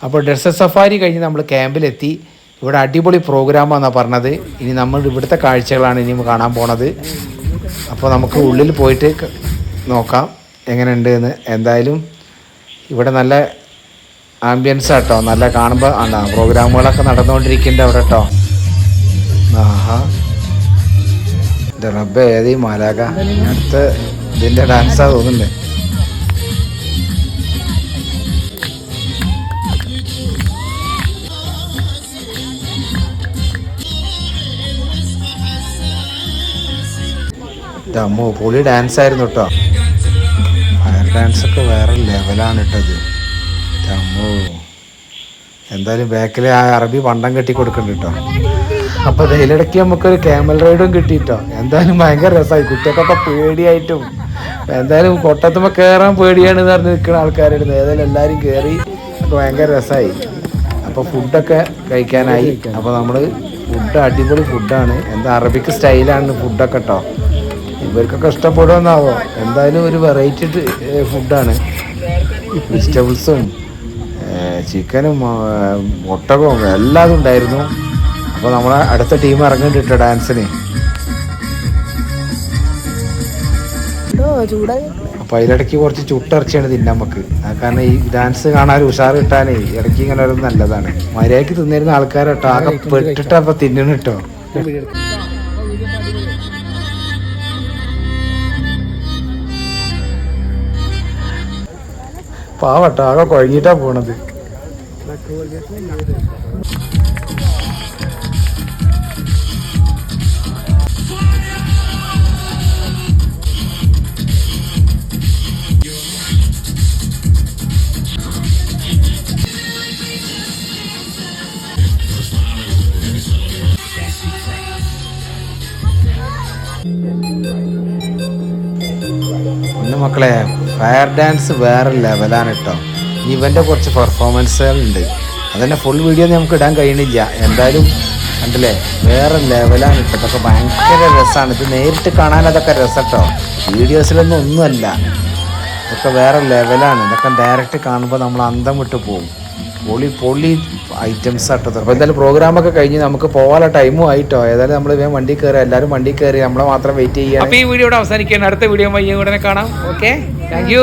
അപ്പോൾ desert safari കഴിഞ്ഞ് നമ്മൾ ക്യാമ്പിലെത്തി. ഇവിടെ അടിപൊളി പ്രോഗ്രാമാണെന്നാണ് പറഞ്ഞത്. ഇനി നമ്മൾ ഇവിടുത്തെ കാഴ്ചകളാണ് ഇനി കാണാൻ പോണത്. അപ്പോൾ നമുക്ക് ഉള്ളിൽ പോയിട്ട് നോക്കാം എങ്ങനെയുണ്ട് എന്ന്. എന്തായാലും ഇവിടെ നല്ല ആംബിയൻസ് കേട്ടോ, നല്ല കാണുമ്പോൾ പ്രോഗ്രാമുകളൊക്കെ നടന്നുകൊണ്ടിരിക്കുന്നുണ്ട് അവിടെ കേട്ടോ. ആഹാ, എൻ്റെ റബ്ബേ, ഏതീ മാലാക അടുത്ത് ഇതിൻ്റെ ഡാൻസാണ് തോന്നുന്നുണ്ട്. അമ്മോ, പൊളി ഡാൻസായിരുന്നു കേട്ടോ. ഫയർ ഡാൻസൊക്കെ വേറെ ലെവലാണ് ഇട്ടത്. അമ്മോ, എന്തായാലും ബാക്കിൽ ആ അറബി പണ്ടം കെട്ടി കൊടുക്കുന്നുണ്ട് കേട്ടോ. അപ്പോൾ ഇതിലിടയ്ക്ക് നമുക്കൊരു ക്യാമൽ റൈഡും കിട്ടിയിട്ടോ. എന്തായാലും ഭയങ്കര രസമായി. കുട്ടികൾക്കൊക്കെ പേടിയായിട്ടും എന്തായാലും കൊട്ടത്തുമ്പോൾ കയറാൻ പേടിയാണെന്ന് പറഞ്ഞ് നിൽക്കുന്ന ആൾക്കാരായിരുന്നു. ഏതായാലും എല്ലാവരും കയറി. അപ്പോൾ ഭയങ്കര രസമായി. അപ്പോൾ ഫുഡൊക്കെ കഴിക്കാനായി. അപ്പോൾ നമ്മൾ ഫുഡ് അടിപൊളി ഫുഡാണ്. എന്താ അറബിക്ക് സ്റ്റൈലാണ് ഫുഡൊക്കെ കേട്ടോ. ഇവർക്കൊക്കെ ഇഷ്ടപ്പെടുമെന്നാവോ. എന്തായാലും ഒരു വെറൈറ്റി ഫുഡാണ്. വെജിറ്റബിൾസും ചിക്കനും ഒട്ടകവും എല്ലാതും ഉണ്ടായിരുന്നു. അപ്പോൾ നമ്മളെ അടുത്ത ടീം ഇറങ്ങിയിട്ട് കേട്ടോ ഡാൻസിന്. അപ്പോൾ അതിലിടയ്ക്ക് കുറച്ച് ചുട്ടിറച്ചിയാണ് തിന്നാൻ നമുക്ക്. കാരണം ഈ ഡാൻസ് കാണാൻ ഉഷാർ കിട്ടാനേ ഇടയ്ക്ക് ഇങ്ങനെ ഒരു നല്ലതാണ്. മര്യാദയ്ക്ക് തിന്നിരുന്ന ആൾക്കാരട്ടോ ആകെ പെട്ടിട്ട് അപ്പോൾ തിന്നണം കേട്ടോ. പാവട്ടോ, ആകെ കുഴങ്ങിയിട്ടാ പോണത്. മക്കളെ, ഫയർ ഡാൻസ് വേറെ ലെവലാണ് കേട്ടോ. ഇവൻ്റെ കുറച്ച് പെർഫോമൻസുകളുണ്ട്. അതന്നെ ഫുൾ വീഡിയോ നമുക്ക് ഇടാൻ കഴിയണില്ല. എന്തായാലും കണ്ടില്ലേ, വേറെ ലെവലാണ് കേട്ടോ. അതൊക്കെ ഭയങ്കര രസമാണ്. ഇത് നേരിട്ട് കാണാൻ അതൊക്കെ രസം കേട്ടോ. വീഡിയോസിലൊന്നും ഒന്നുമല്ല. ഇതൊക്കെ വേറെ ലെവലാണ്. ഇതൊക്കെ ഡയറക്റ്റ് കാണുമ്പോൾ നമ്മൾ അന്തം വിട്ട് പോകും. പൊളി ഐറ്റംസ് ആട്ടോ. അപ്പോൾ എന്തായാലും പ്രോഗ്രാമൊക്കെ കഴിഞ്ഞ് നമുക്ക് പോകാനുള്ള ടൈമും ആയിട്ടോ. ഏതായാലും നമ്മൾ വേഗം വണ്ടി കയറി, എല്ലാവരും വണ്ടി കയറി, നമ്മളെ മാത്രം വെയിറ്റ് ചെയ്യാം. അപ്പോൾ ഈ വീഡിയോ ഇവിടെ അവസാനിക്കുകയാണ്. അടുത്ത വീഡിയോ ഉടനെ കാണാം. Okay, thank you.